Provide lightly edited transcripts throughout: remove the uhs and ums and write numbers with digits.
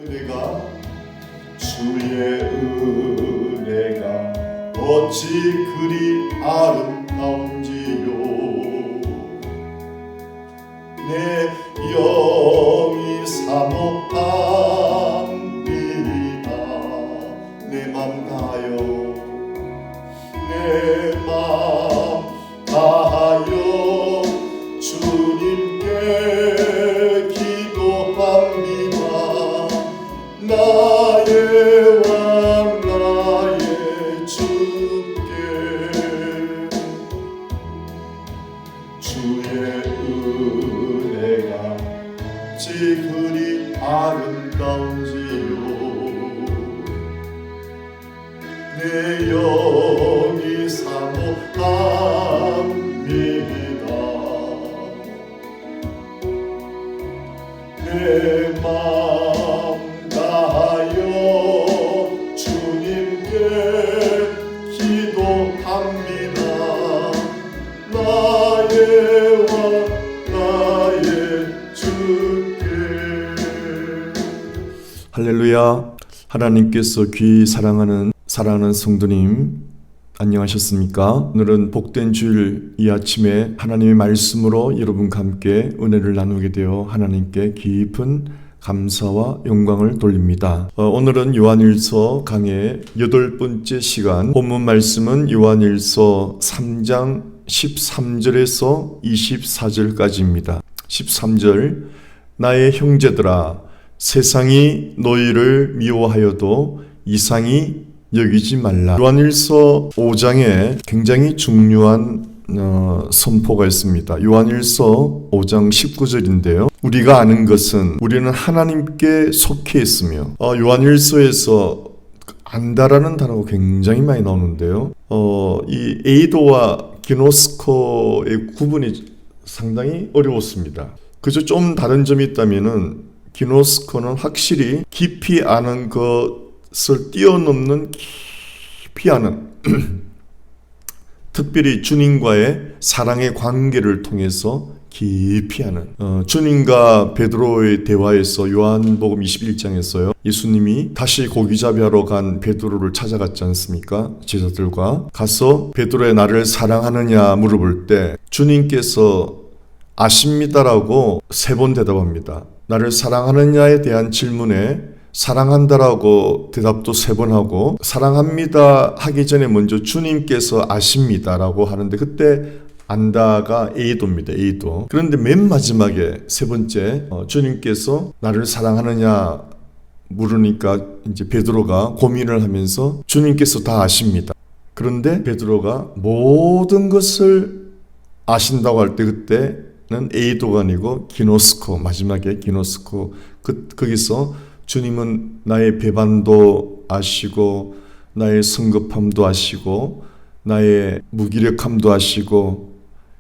은혜가 주의 은혜가 어찌 그리 아름다운지요. 내 영이 사모합니다. 내 맘 다하여 내 맘 다하여 주님께 기도합니다. 나의 왕 나의 주께 주의 은혜가 어찌 그리 아름다운지요. 내 영이 사모합니다. 내 맘 다하여 주님께 기도합니다. 나의 왕 나의 주께. 할렐루야. 하나님께서 귀히 사랑하는 성도님, 안녕하셨습니까? 오늘은 복된 주일 이 아침에 하나님의 말씀으로 여러분과 함께 은혜를 나누게 되어 하나님께 깊은 감사와 영광을 돌립니다. 오늘은 요한일서 강의 8번째 시간, 본문 말씀은 요한일서 3장 13절에서 24절까지입니다. 13절, 나의 형제들아, 세상이 너희를 미워하여도 이상히 여기지 말라. 요한일서 5장에 굉장히 중요한 선포가 있습니다. 요한일서 5장 19절인데요. 우리가 아는 것은 우리는 하나님께 속해 있으며, 요한일서에서 안다라는 단어가 굉장히 많이 나오는데요. 이 에이도와 기노스코의 구분이 상당히 어려웠습니다. 그저 좀 다른 점이 있다면은 기노스코는 확실히 깊이 아는 것을 뛰어넘는 깊이 아는 특별히 주님과의 사랑의 관계를 통해서 깊이 아는 주님과 베드로의 대화에서 요한복음 21장에서요, 예수님이 다시 고기잡이 하러 간 베드로를 찾아갔지 않습니까? 제자들과 가서 베드로의 나를 사랑하느냐 물어볼 때 주님께서 아십니다라고 3번 대답합니다. 나를 사랑하느냐에 대한 질문에 사랑한다라고 대답도 3번 하고, 사랑합니다 하기 전에 먼저 주님께서 아십니다라고 하는데, 그때 안다가 에이도입니다. 에이도. 그런데 맨 마지막에 3번째 주님께서 나를 사랑하느냐 물으니까 이제 베드로가 고민을 하면서 주님께서 다 아십니다. 그런데 베드로가 모든 것을 아신다고 할 때 그때는 에이도가 아니고 기노스코, 마지막에 기노스코, 거기서 주님은 나의 배반도 아시고 나의 성급함도 아시고 나의 무기력함도 아시고,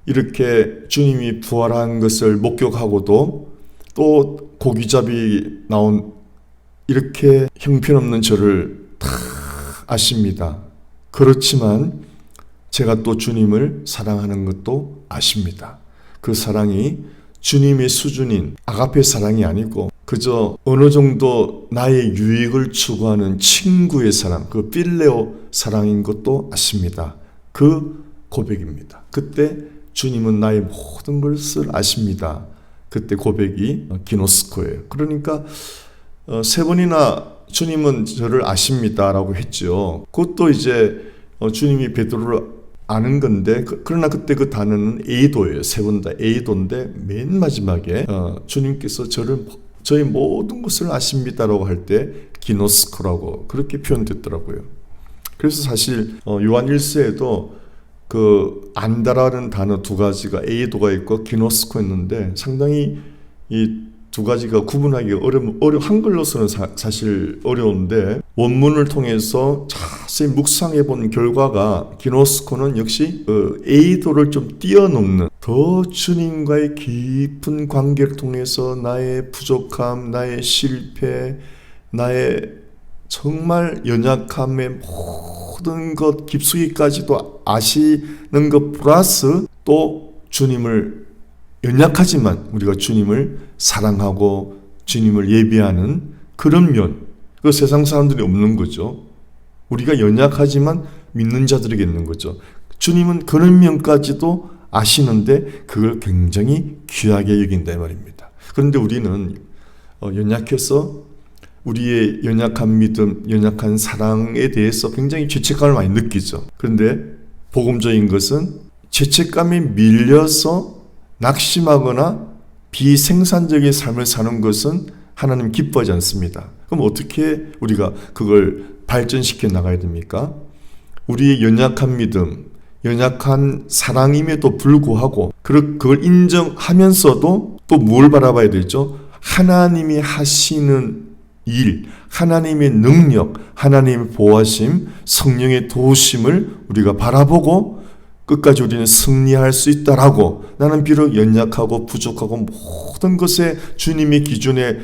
이렇게 주님이 부활한 것을 목격하고도 또 고기잡이 나온 이렇게 형편없는 저를 다 아십니다. 그렇지만 제가 또 주님을 사랑하는 것도 아십니다. 그 사랑이 주님의 수준인 아가페 사랑이 아니고 그저 어느 정도 나의 유익을 추구하는 친구의 사랑, 그 필레오 사랑인 것도 아십니다. 그 고백입니다. 그때 주님은 나의 모든 것을 아십니다. 그때 고백이 기노스코예요. 그러니까 3번이나 주님은 저를 아십니다라고 했죠. 그것도 이제 주님이 베드로를 아는 건데, 그러나 그때 그 단어는 에이도예요. 3번 다 에이도인데 맨 마지막에 주님께서 저의 모든 것을 아십니다라고 할 때 기노스코라고 그렇게 표현됐더라고요. 그래서 사실 요한일서에도 그 안다라는 단어 2가지가 에이도가 있고 기노스코였는데, 상당히 이 2가지가 구분하기가 한글로서는 사실 어려운데, 원문을 통해서 자세히 묵상해 본 결과가 기노스코는 역시 에이도를 좀 뛰어넘는, 더 주님과의 깊은 관계를 통해서 나의 부족함, 나의 실패, 나의 정말 연약함의 모든 것 깊숙이까지도 아시는 것 플러스 또 주님을, 연약하지만 우리가 주님을 사랑하고 주님을 예비하는 그런 면, 그 세상 사람들이 없는 거죠. 우리가 연약하지만 믿는 자들에게 있는 거죠. 주님은 그런 면까지도 아시는데 그걸 굉장히 귀하게 여긴다 이 말입니다. 그런데 우리는 연약해서 우리의 연약한 믿음, 연약한 사랑에 대해서 굉장히 죄책감을 많이 느끼죠. 그런데 복음적인 것은 죄책감에 밀려서 낙심하거나 비생산적인 삶을 사는 것은 하나님 기뻐하지 않습니다. 그럼 어떻게 우리가 그걸 발전시켜 나가야 됩니까? 우리의 연약한 믿음, 연약한 사랑임에도 불구하고 그걸 인정하면서도 또 뭘 바라봐야 되죠? 하나님이 하시는 일, 하나님의 능력, 하나님의 보호하심, 성령의 도우심을 우리가 바라보고 끝까지 우리는 승리할 수 있다라고, 나는 비록 연약하고 부족하고 모든 것에 주님의 기준에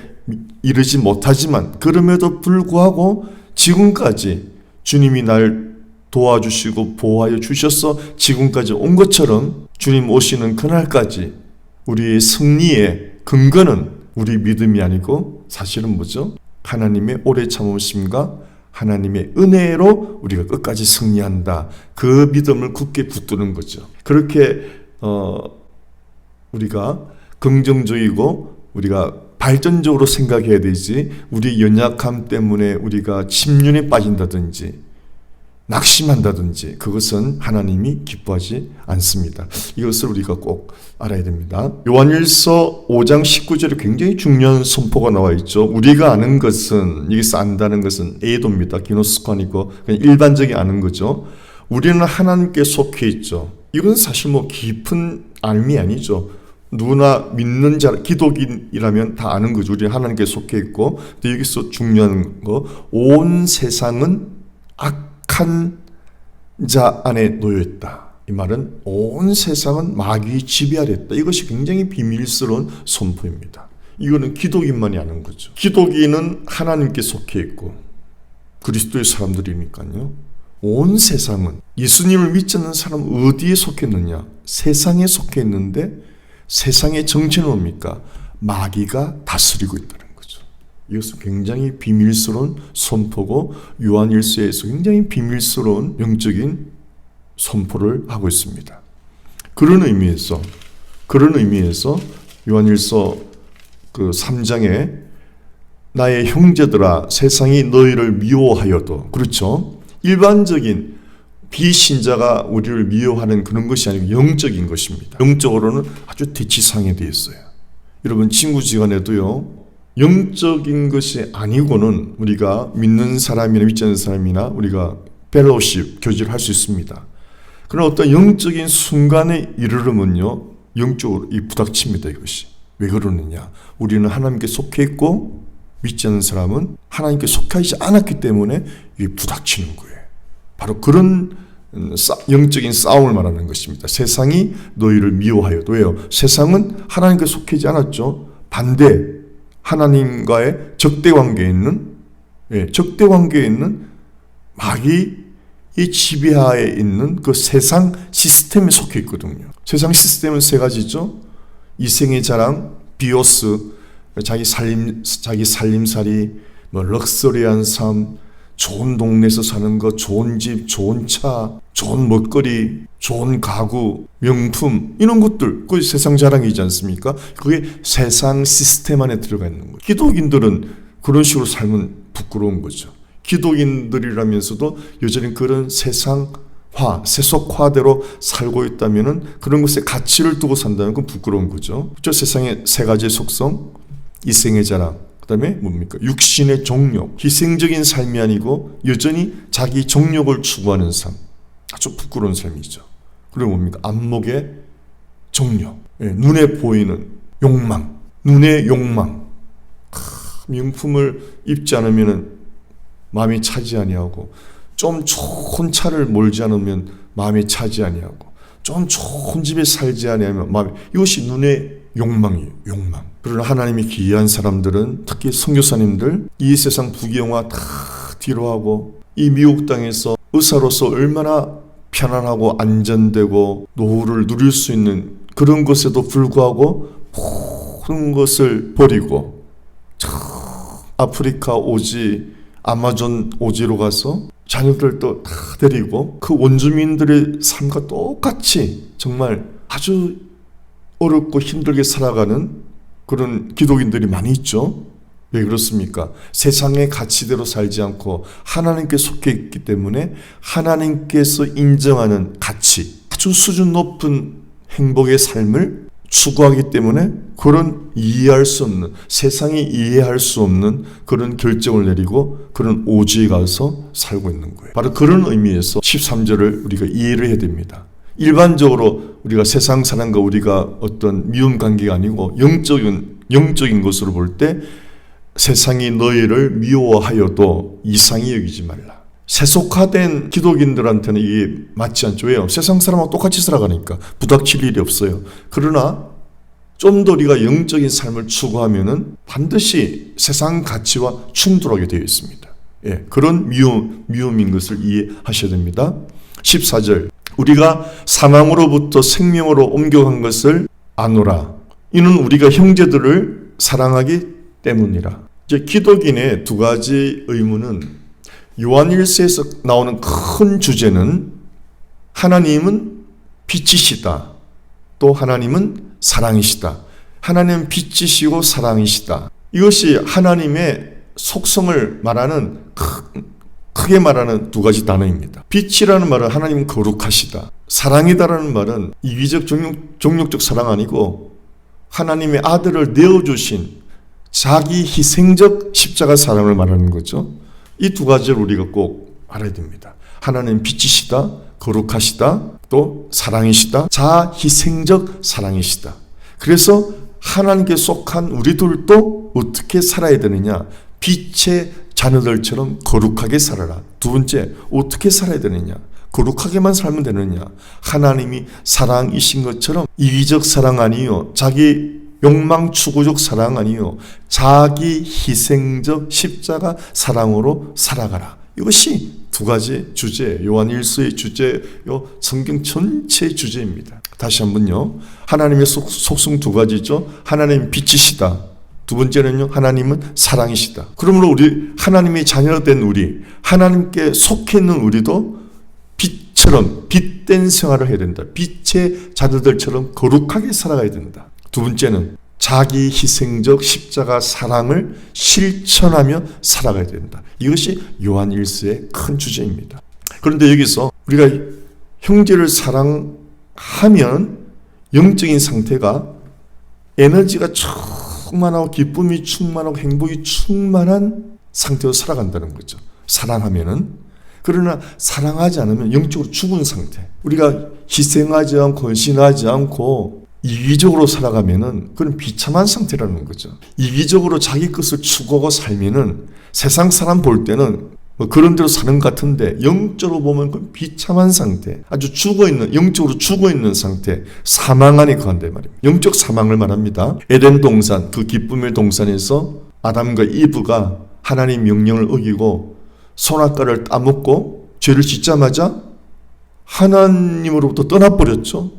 이르지 못하지만 그럼에도 불구하고 지금까지 주님이 날 도와주시고 보호하여 주셔서 지금까지 온 것처럼 주님 오시는 그날까지 우리의 승리의 근거는 우리 믿음이 아니고 사실은 뭐죠? 하나님의 오래 참으심과 하나님의 은혜로 우리가 끝까지 승리한다. 그 믿음을 굳게 붙드는 거죠. 그렇게 우리가 긍정적이고 우리가 발전적으로 생각해야 되지, 우리 연약함 때문에 우리가 침륜에 빠진다든지 낙심한다든지 그것은 하나님이 기뻐하지 않습니다. 이것을 우리가 꼭 알아야 됩니다. 요한일서 5장 19절에 굉장히 중요한 선포가 나와 있죠. 우리가 아는 것은, 여기서 안다는 것은 에도입니다. 기노스관이고 그냥 일반적인 아는 거죠. 우리는 하나님께 속해 있죠. 이건 사실 뭐 깊은 알미 아니죠. 누구나 믿는 자, 기독인이라면 다 아는 거죠. 우리는 하나님께 속해 있고, 근데 여기서 중요한 거, 온 세상은 악한 자 안에 놓여있다. 이 말은 온 세상은 마귀의 지배 아래 있다. 이것이 굉장히 비밀스러운 선포입니다. 이거는 기독인만이 아는 거죠. 기독인은 하나님께 속해 있고 그리스도의 사람들이니까요. 온 세상은, 예수님을 믿지 않는 사람은 어디에 속했느냐? 세상에 속해 있는데 세상의 정체는 뭡니까? 마귀가 다스리고 있다는 거죠. 이것은 굉장히 비밀스러운 선포고 요한일서에서 굉장히 비밀스러운 영적인 선포를 하고 있습니다. 그런 의미에서 요한일서 그 3장에 나의 형제들아 세상이 너희를 미워하여도, 그렇죠? 일반적인 비신자가 우리를 미워하는 그런 것이 아니고 영적인 것입니다. 영적으로는 아주 대치상에 되어 있어요. 여러분 친구지간에도요, 영적인 것이 아니고는 우리가 믿는 사람이나 믿지 않는 사람이나 우리가 펠로십, 교제를 할 수 있습니다. 그러나 어떤 영적인 순간에 이르르면요, 영적으로 부닥칩니다. 이것이 왜 그러느냐? 우리는 하나님께 속해 있고 믿지 않는 사람은 하나님께 속하지 않았기 때문에 이게 부닥치는 거예요. 바로 그런 영적인 싸움을 말하는 것입니다. 세상이 너희를 미워하여도, 왜요? 세상은 하나님께 속하지 않았죠. 반대, 하나님과의 적대 관계에 있는 마귀의 지배하에 있는 그 세상 시스템에 속해 있거든요. 세상 시스템은 세 가지죠. 이생의 자랑, 비오스, 자기 살림살이, 럭셔리한 삶, 좋은 동네에서 사는 것, 좋은 집, 좋은 차, 좋은 먹거리, 좋은 가구, 명품, 이런 것들, 그게 세상 자랑이지 않습니까? 그게 세상 시스템 안에 들어가 있는 거예요. 기독인들은 그런 식으로 살면 부끄러운 거죠. 기독인들이라면서도 여전히 그런 세상화, 세속화대로 살고 있다면은, 그런 것에 가치를 두고 산다면 그건 부끄러운 거죠. 그렇죠? 세상의 세 가지의 속성, 이생의 자랑, 그 다음에 뭡니까? 육신의 정욕, 희생적인 삶이 아니고 여전히 자기 정욕을 추구하는 삶, 아주 부끄러운 삶이죠. 그리고 뭡니까? 안목의 정욕, 눈에 보이는 욕망, 눈의 욕망. 명품을 입지 않으면 마음이 차지 아니하고, 좀 좋은 차를 몰지 않으면 마음이 차지 아니하고, 좀 좋은 집에 살지 아니하면 마음이, 이것이 눈의 욕망이에요. 욕망. 그러나 하나님이 귀한 사람들은, 특히 선교사님들, 이 세상 부귀영화 다 뒤로하고 이 미국 땅에서 의사로서 얼마나 편안하고 안전되고 노후를 누릴 수 있는 그런 것에도 불구하고 모든 것을 버리고 아프리카 오지, 아마존 오지로 가서 자녀들도 다 데리고 그 원주민들의 삶과 똑같이 정말 아주 어렵고 힘들게 살아가는 그런 기독인들이 많이 있죠. 왜 그렇습니까? 세상의 가치대로 살지 않고 하나님께 속해 있기 때문에 하나님께서 인정하는 가치, 아주 수준 높은 행복의 삶을 추구하기 때문에 그런 이해할 수 없는, 세상이 이해할 수 없는 그런 결정을 내리고 그런 오지에 가서 살고 있는 거예요. 바로 그런 의미에서 13절을 우리가 이해를 해야 됩니다. 일반적으로 우리가 세상 사람과 우리가 어떤 미움 관계가 아니고 영적인 것으로 볼 때 세상이 너희를 미워하여도 이상히 여기지 말라. 세속화된 기독인들한테는 이게 맞지 않죠. 왜요? 세상 사람하고 똑같이 살아가니까 부닥칠 일이 없어요. 그러나 좀 더 우리가 영적인 삶을 추구하면은 반드시 세상 가치와 충돌하게 되어 있습니다. 예, 그런 미움인 것을 이해하셔야 됩니다. 14절 우리가 사망으로부터 생명으로 옮겨간 것을 아노라. 이는 우리가 형제들을 사랑하기 때문이라. 이제 기독인의 두 가지 의무는 요한일서에서 나오는 큰 주제는 하나님은 빛이시다. 또 하나님은 사랑이시다. 하나님은 빛이시고 사랑이시다. 이것이 하나님의 속성을 말하는 크게 말하는 두 가지 단어입니다. 빛이라는 말은 하나님은 거룩하시다. 사랑이다라는 말은 이기적 종육적 사랑 아니고 하나님의 아들을 내어주신 자기 희생적 십자가 사랑을 말하는 거죠. 이 두 가지를 우리가 꼭 알아야 됩니다. 하나님 빛이시다, 거룩하시다, 또 사랑이시다, 자희생적 사랑이시다. 그래서 하나님께 속한 우리들도 어떻게 살아야 되느냐? 빛의 자녀들처럼 거룩하게 살아라. 두 번째, 어떻게 살아야 되느냐? 거룩하게만 살면 되느냐? 하나님이 사랑이신 것처럼 이기적 사랑 아니요, 자기 욕망 추구적 사랑 아니요, 자기 희생적 십자가 사랑으로 살아가라. 이것이 두 가지 주제, 요한 1서의 주제요, 성경 전체의 주제입니다. 다시 한번요. 하나님의 속성 두 가지죠. 하나님 빛이시다. 두 번째는요, 하나님은 사랑이시다. 그러므로 우리 하나님의 자녀된 우리, 하나님께 속해 있는 우리도 빛처럼 빛된 생활을 해야 된다. 빛의 자녀들처럼 거룩하게 살아가야 된다. 두 번째는 자기 희생적 십자가 사랑을 실천하며 살아가야 된다. 이것이 요한 1서의 큰 주제입니다. 그런데 여기서 우리가 형제를 사랑하면 영적인 상태가 에너지가 충만하고 기쁨이 충만하고 행복이 충만한 상태로 살아간다는 거죠. 사랑하면은. 그러나 사랑하지 않으면 영적으로 죽은 상태. 우리가 희생하지 않고 헌신하지 않고 이기적으로 살아가면은 그건 비참한 상태라는 거죠. 이기적으로 자기 것을 추구하고 살면은 세상 사람 볼 때는 뭐 그런 대로 사는 것 같은데 영적으로 보면 그 비참한 상태, 아주 죽어있는, 영적으로 죽어있는 상태, 사망 안에 거한다 말입니다. 영적 사망을 말합니다. 에덴 동산, 그 기쁨의 동산에서 아담과 이브가 하나님 명령을 어기고 선악과를 따먹고 죄를 짓자마자 하나님으로부터 떠나버렸죠.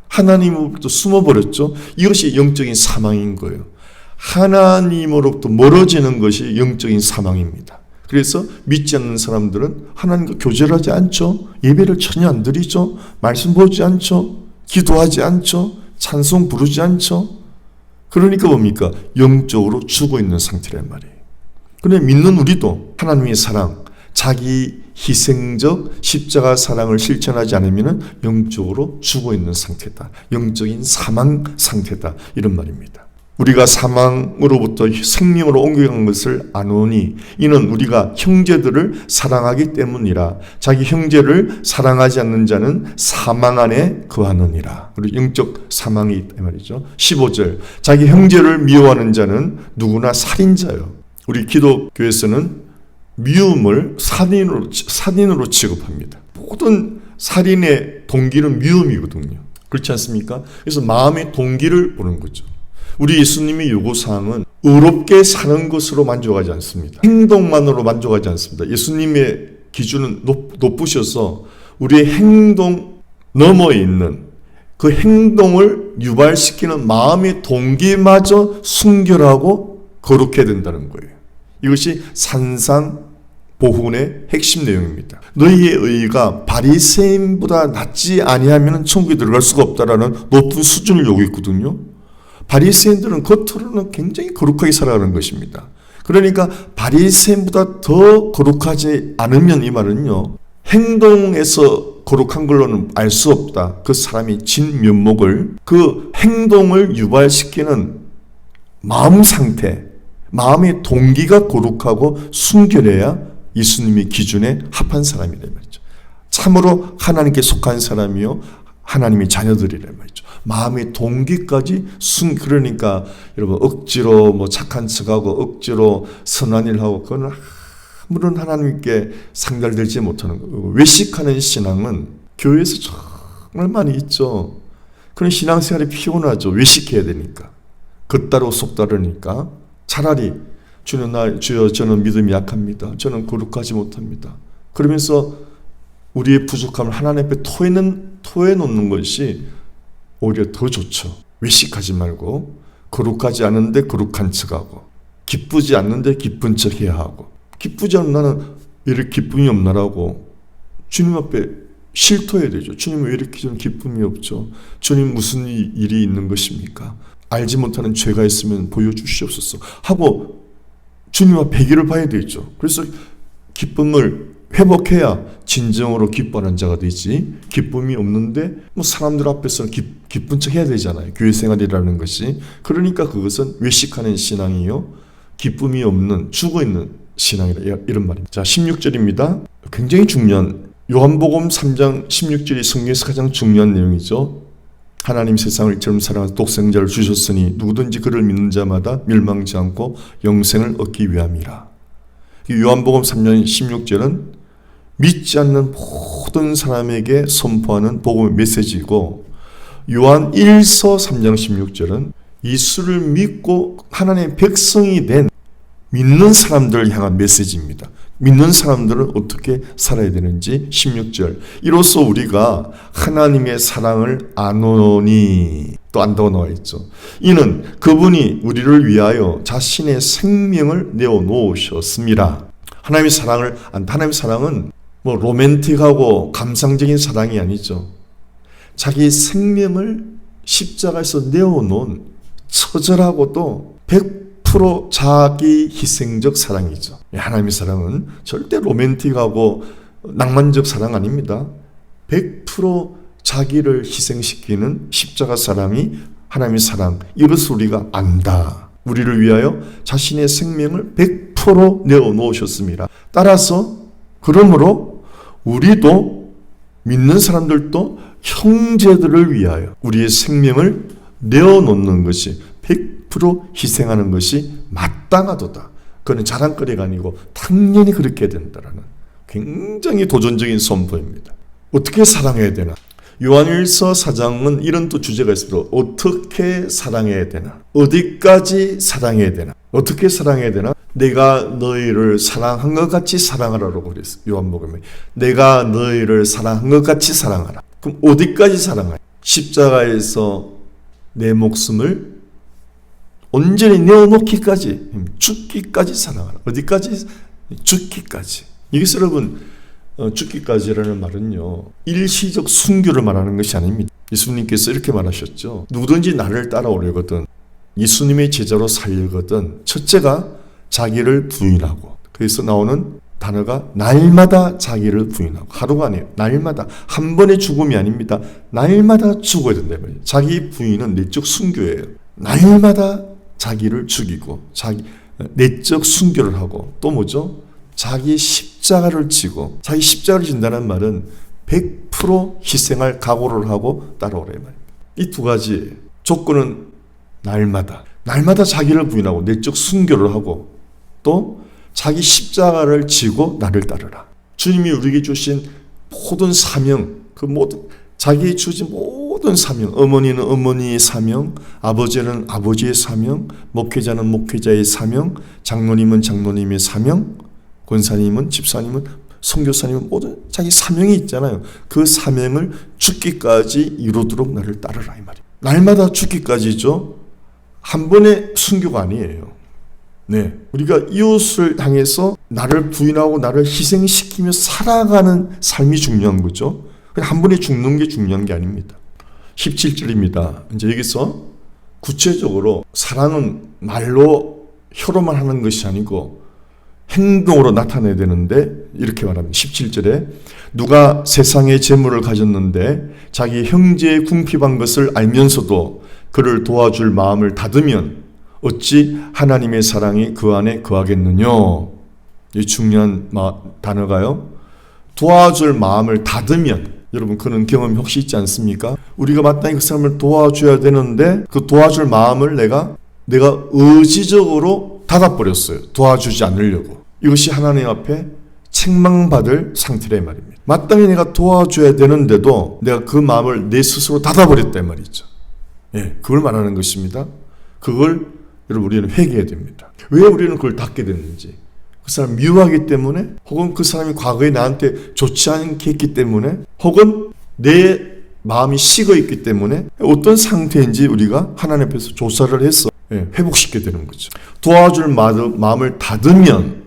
하나님으로부터 숨어버렸죠. 이것이 영적인 사망인 거예요. 하나님으로부터 멀어지는 것이 영적인 사망입니다. 그래서 믿지 않는 사람들은 하나님과 교제를 하지 않죠. 예배를 전혀 안 드리죠. 말씀 보지 않죠. 기도하지 않죠. 찬송 부르지 않죠. 그러니까 뭡니까? 영적으로 죽어 있는 상태란 말이에요. 그런데 믿는 우리도 하나님의 사랑, 자기 희생적 십자가 사랑을 실천하지 않으면 영적으로 죽어 있는 상태다. 영적인 사망 상태다. 이런 말입니다. 우리가 사망으로부터 생명으로 옮겨간 것을 아노니 이는 우리가 형제들을 사랑하기 때문이라. 자기 형제를 사랑하지 않는 자는 사망 안에 거하느니라. 우리 영적 사망이 있다 말이죠. 15절 자기 형제를 미워하는 자는 누구나 살인자요. 우리 기독교에서는 미움을 살인으로 취급합니다. 모든 살인의 동기는 미움이거든요. 그렇지 않습니까? 그래서 마음의 동기를 보는 거죠. 우리 예수님의 요구사항은 의롭게 사는 것으로 만족하지 않습니다. 행동만으로 만족하지 않습니다. 예수님의 기준은 높으셔서 우리의 행동 너머에 있는 그 행동을 유발시키는 마음의 동기마저 순결하고 거룩해야 된다는 거예요. 이것이 산상보훈의 핵심 내용입니다. 너희의 의가 바리새인보다 낫지 아니하면 천국에 들어갈 수가 없다라는 높은 수준을 요구했거든요. 바리새인들은 겉으로는 굉장히 거룩하게 살아가는 것입니다. 그러니까 바리새인보다 더 거룩하지 않으면 이 말은요, 행동에서 거룩한 걸로는 알 수 없다. 그 사람이 진면목을, 그 행동을 유발시키는 마음 상태, 마음의 동기가 거룩하고 순결해야 예수님의 기준에 합한 사람이란 말이죠. 참으로 하나님께 속한 사람이요, 하나님의 자녀들이란 말이죠. 마음의 동기까지 그러니까 여러분 억지로 뭐 착한 척하고 억지로 선한 일하고 그거는 아무런 하나님께 상달되지 못하는 거고, 외식하는 신앙은 교회에서 정말 많이 있죠. 그런 신앙생활이 피곤하죠. 외식해야 되니까, 겉다르고 속다르니까. 차라리 주여 저는 믿음이 약합니다. 저는 거룩하지 못합니다. 그러면서 우리의 부족함을 하나님 앞에 토해놓는 것이 오히려 더 좋죠. 외식하지 말고, 거룩하지 않은데 거룩한 척하고, 기쁘지 않는데 기쁜 척 해야 하고, 기쁘지 않은 나는 왜 이렇게 기쁨이 없나라고 주님 앞에 실토해야 되죠. 주님 왜 이렇게 좀 기쁨이 없죠? 주님 무슨 일이 있는 것입니까? 알지 못하는 죄가 있으면 보여주시옵소서 하고 주님 앞에 회개를 봐야 되죠. 그래서 기쁨을 회복해야 진정으로 기뻐하는 자가 되지, 기쁨이 없는데 뭐 사람들 앞에서는 기쁜 척 해야 되잖아요. 교회 생활이라는 것이. 그러니까 그것은 외식하는 신앙이요, 기쁨이 없는 죽어있는 신앙이라 이런 말입니다. 자, 16절입니다. 굉장히 중요한, 요한복음 3장 16절이 성경에서 가장 중요한 내용이죠. 하나님 세상을 이처럼 사랑하사 독생자를 주셨으니 누구든지 그를 믿는 자마다 멸망치 않고 영생을 얻기 위함이라. 요한복음 3장 16절은 믿지 않는 모든 사람에게 선포하는 복음의 메시지이고, 요한 1서 3장 16절은 예수를 믿고 하나님의 백성이 된 믿는 사람들을 향한 메시지입니다. 믿는 사람들은 어떻게 살아야 되는지 16절. 이로써 우리가 하나님의 사랑을 아노니, 또 안다고 나와 있죠. 이는 그분이 우리를 위하여 자신의 생명을 내어놓으셨습니다. 하나님의 사랑은 뭐 로맨틱하고 감상적인 사랑이 아니죠. 자기 생명을 십자가에서 내어놓은 처절하고도 100% 자기 희생적 사랑이죠. 하나님의 사랑은 절대 로맨틱하고 낭만적 사랑 아닙니다. 100% 자기를 희생시키는 십자가 사랑이 하나님의 사랑. 이것을 우리가 안다. 우리를 위하여 자신의 생명을 100% 내어놓으셨습니다. 따라서 그러므로 우리도, 믿는 사람들도 형제들을 위하여 우리의 생명을 내어놓는 것이, 100% 희생하는 것이 마땅하도다. 그건 자랑거리가 아니고 당연히 그렇게 된다라는 굉장히 도전적인 선포입니다. 어떻게 사랑해야 되나? 요한일서 4장은 이런 또 주제가 있습니다. 어떻게 사랑해야 되나? 어디까지 사랑해야 되나? 어떻게 사랑해야 되나? 내가 너희를 사랑한 것 같이 사랑하라고 그랬어요. 요한복음에. 내가 너희를 사랑한 것 같이 사랑하라. 그럼 어디까지 사랑하라? 십자가에서 내 목숨을 온전히 내어놓기까지, 죽기까지 사랑하라. 어디까지? 죽기까지. 이것이 여러분, 죽기까지라는 말은요, 일시적 순교를 말하는 것이 아닙니다. 예수님께서 이렇게 말하셨죠. 누구든지 나를 따라오려거든, 예수님의 제자로 살려거든, 첫째가 자기를 부인하고, 그래서 나오는 단어가 날마다 자기를 부인하고, 하루가 아니에요. 날마다. 한 번의 죽음이 아닙니다. 날마다 죽어야 된다. 자기 부인은 내적 순교예요. 날마다 자기를 죽이고, 내적 순교를 하고, 또 뭐죠? 자기 십자가를 지고, 자기 십자가를 진다는 말은 100% 희생할 각오를 하고 따라오래 말입니다. 이 두 가지 조건은 날마다 자기를 부인하고 내적 순교를 하고, 또 자기 십자가를 지고 나를 따르라. 주님이 우리에게 주신 모든 사명, 그 모든 자기의 주신 모든 사명, 어머니는 어머니의 사명, 아버지는 아버지의 사명, 목회자는 목회자의 사명, 장로님은 장로님의 사명, 권사님은 집사님은 선교사님은 모든 자기 사명이 있잖아요. 그 사명을 죽기까지 이루도록 나를 따르라 이 말이에요. 날마다 죽기까지죠. 한 번의 순교가 아니에요. 네, 우리가 이웃을 향해서 나를 부인하고 나를 희생시키며 살아가는 삶이 중요한 거죠. 그냥 한 번에 죽는 게 중요한 게 아닙니다. 17절입니다. 이제 여기서 구체적으로 사랑은 말로 혀로만 하는 것이 아니고 행동으로 나타내야 되는데 이렇게 말합니다. 17절에 누가 세상의 재물을 가졌는데 자기 형제의 궁핍한 것을 알면서도 그를 도와줄 마음을 닫으면 어찌 하나님의 사랑이 그 안에 거하겠느냐. 이 중요한 단어가요. 도와줄 마음을 닫으면, 여러분 그런 경험 혹시 있지 않습니까? 우리가 마땅히 그 사람을 도와줘야 되는데 그 도와줄 마음을 내가 의지적으로 닫아버렸어요. 도와주지 않으려고. 이것이 하나님 앞에 책망받을 상태란 말입니다. 마땅히 내가 도와줘야 되는데도 내가 그 마음을 내 스스로 닫아버렸단 말이죠. 예, 그걸 말하는 것입니다. 그걸 여러분 우리는 회개해야 됩니다. 왜 우리는 그걸 닫게 됐는지, 그 사람 미워하기 때문에, 혹은 그 사람이 과거에 나한테 좋지 않게 했기 때문에, 혹은 내 마음이 식어 있기 때문에 어떤 상태인지 우리가 하나님 앞에서 조사를 해서 회복시켜야 되는 거죠. 도와줄 마음을 닫으면,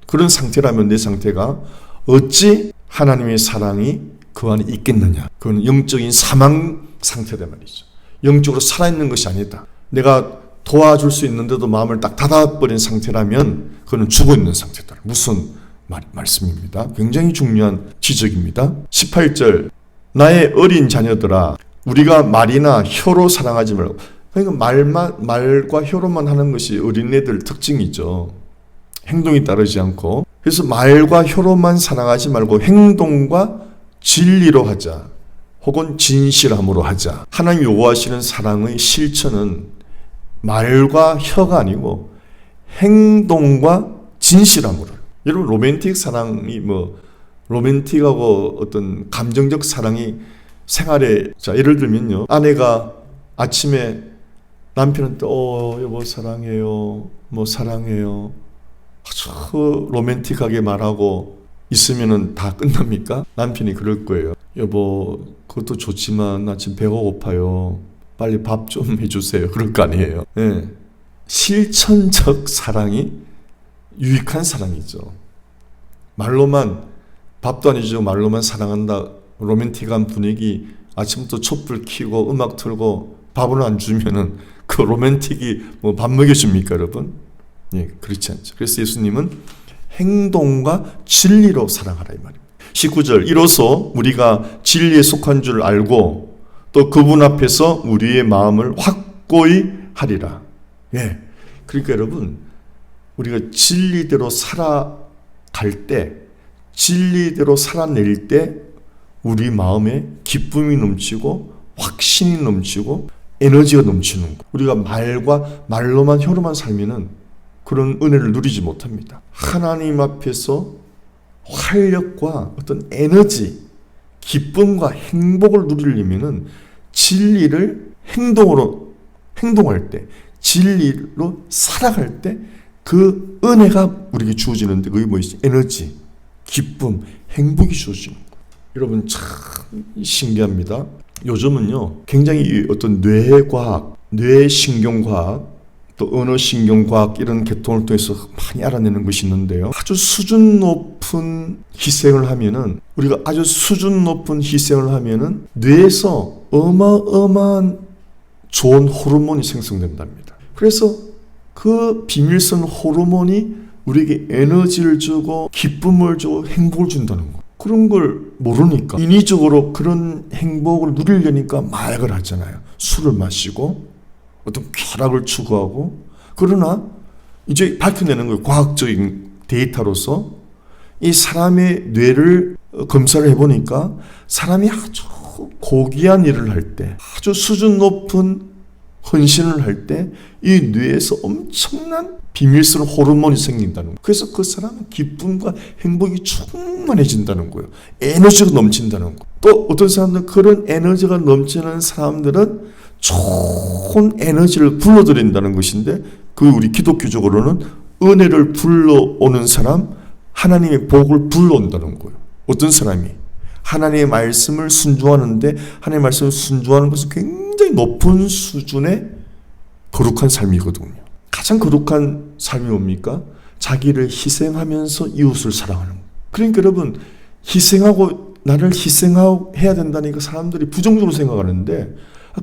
그런 상태라면 내 상태가 어찌 하나님의 사랑이 그 안에 있겠느냐. 그건 영적인 사망 상태란 말이죠. 영적으로 살아있는 것이 아니다. 내가 도와줄 수 있는데도 마음을 딱 닫아버린 상태라면 그건 죽어있는 상태다. 무슨 말씀입니다. 굉장히 중요한 지적입니다. 18절 나의 어린 자녀들아 우리가 말이나 혀로 사랑하지 말고. 그러니까 말과 혀로만 하는 것이 어린애들 특징이죠. 행동이 따르지 않고. 그래서 말과 혀로만 사랑하지 말고 행동과 진리로 하자. 혹은 진실함으로 하자. 하나님 요구하시는 사랑의 실천은 말과 혀가 아니고 행동과 진실함으로. 여러분 로맨틱 사랑이 로맨틱하고 어떤 감정적 사랑이 생활에, 자 예를 들면요, 아내가 아침에 남편한테 여보 사랑해요, 사랑해요, 아주 로맨틱하게 말하고 있으면은 다 끝납니까? 남편이 그럴 거예요. 여보 그것도 좋지만 나 지금 배가 고파요, 빨리 밥 좀 해주세요. 그럴 거 아니에요. 네. 실천적 사랑이 유익한 사랑이죠. 말로만, 밥도 안 해주고 말로만 사랑한다, 로맨틱한 분위기, 아침부터 촛불 켜고 음악 틀고 밥을 안 주면은 그 로맨틱이 밥 먹여줍니까 여러분? 예, 그렇지 않죠. 그래서 예수님은 행동과 진리로 사랑하라 이 말입니다. 19절 이로써 우리가 진리에 속한 줄 알고 또 그분 앞에서 우리의 마음을 확고히 하리라. 예. 그러니까 여러분, 우리가 진리대로 살아갈 때, 진리대로 살아낼 때, 우리 마음에 기쁨이 넘치고, 확신이 넘치고, 에너지가 넘치는 거. 우리가 말로만, 혀로만 살면은 그런 은혜를 누리지 못합니다. 하나님 앞에서 활력과 어떤 에너지, 기쁨과 행복을 누리려면은 진리를 행동할 때, 진리로 살아갈 때 그 은혜가 우리에게 주어지는데 그게 뭐지? 에너지, 기쁨, 행복이 주어지는 거예요. 여러분 참 신기합니다. 요즘은요 굉장히 어떤 뇌과학, 뇌신경과학, 또 언어신경과학 이런 계통을 통해서 많이 알아내는 것이 있는데요. 아주 수준 높은 희생을 하면은, 우리가 아주 수준 높은 희생을 하면은 뇌에서 어마어마한 좋은 호르몬이 생성된답니다. 그래서 그 비밀선 호르몬이 우리에게 에너지를 주고 기쁨을 주고 행복을 준다는 거. 그런 걸 모르니까 인위적으로 그런 행복을 누리려니까 마약을 하잖아요. 술을 마시고 어떤 쾌락을 추구하고. 그러나 이제 밝혀내는 거예요. 과학적인 데이터로서 이 사람의 뇌를 검사를 해보니까 사람이 아주 고귀한 일을 할 때, 아주 수준 높은 헌신을 할 때 이 뇌에서 엄청난 비밀스러운 호르몬이 생긴다는 거예요. 그래서 그 사람은 기쁨과 행복이 충만해진다는 거예요. 에너지가 넘친다는 거예요. 또 어떤 사람들은 그런 에너지가 넘치는 사람들은 좋은 에너지를 불러들인다는 것인데, 그 우리 기독교적으로는 은혜를 불러오는 사람, 하나님의 복을 불러온다는 거예요. 어떤 사람이 하나님의 말씀을 순종하는데, 하나님의 말씀을 순종하는 것은 굉장히 높은 수준의 거룩한 삶이거든요. 가장 거룩한 삶이 뭡니까? 자기를 희생하면서 이웃을 사랑하는 거예요. 그러니까 여러분, 희생하고 나를 희생하고 해야 된다니까 사람들이 부정적으로 생각하는데,